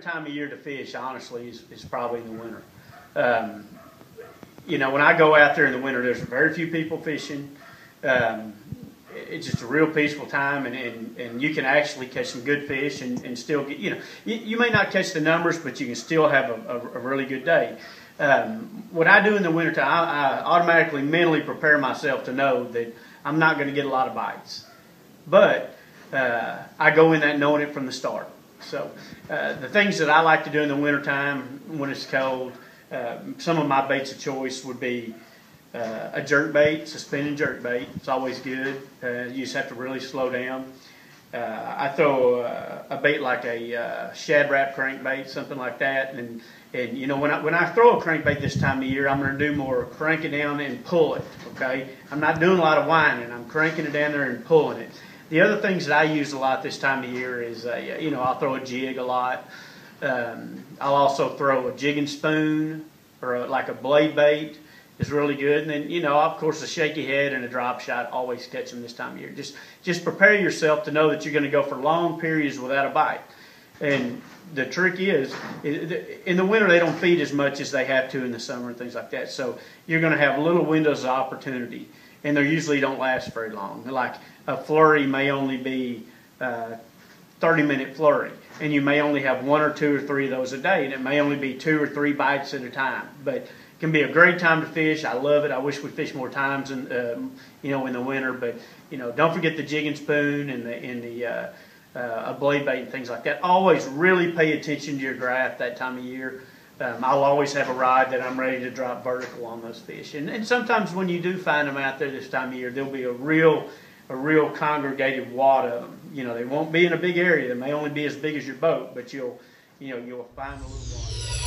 time of year to fish, honestly, is probably in the winter. You know, when I go out there in the winter, there's very few people fishing. It's just a real peaceful time, and you can actually catch some good fish and still get, you know, you may not catch the numbers, but you can still have a really good day. What I do in the wintertime, I automatically mentally prepare myself to know that I'm not going to get a lot of bites. But I go in that knowing it from the start. So the things that I like to do in the wintertime when it's cold, some of my baits of choice would be a jerk bait, suspended jerk bait. It's always good. You just have to really slow down. I throw a bait like a shad wrap crankbait, something like that. And you know, when I throw a crankbait this time of year, I'm going to do more crank it down and pull it. Okay, I'm not doing a lot of whining. I'm cranking it down there and pulling it. The other things that I use a lot this time of year is, you know, I'll throw a jig a lot. I'll also throw a jig and spoon or like a blade bait is really good. And then, you know, of course, a shaky head and a drop shot always catch them this time of year. Just prepare yourself to know that you're going to go for long periods without a bite. And the trick is, in the winter they don't feed as much as they have to in the summer and things like that. So you're going to have little windows of opportunity, and they usually don't last very long. Like a flurry may only be 30-minute flurry, and you may only have 1 or 2 or 3 of those a day, and it may only be 2 or 3 bites at a time. But it can be a great time to fish. I love it. I wish we fished more times, you know, in the winter. But you know, don't forget the jig and spoon and a blade bait and things like that. Always really pay attention to your graph that time of year. I'll always have a rod that I'm ready to drop vertical on those fish. And sometimes when you do find them out there this time of year, there'll be a real congregated wad of them. You know, they won't be in a big area. They may only be as big as your boat, but you'll find a little wad.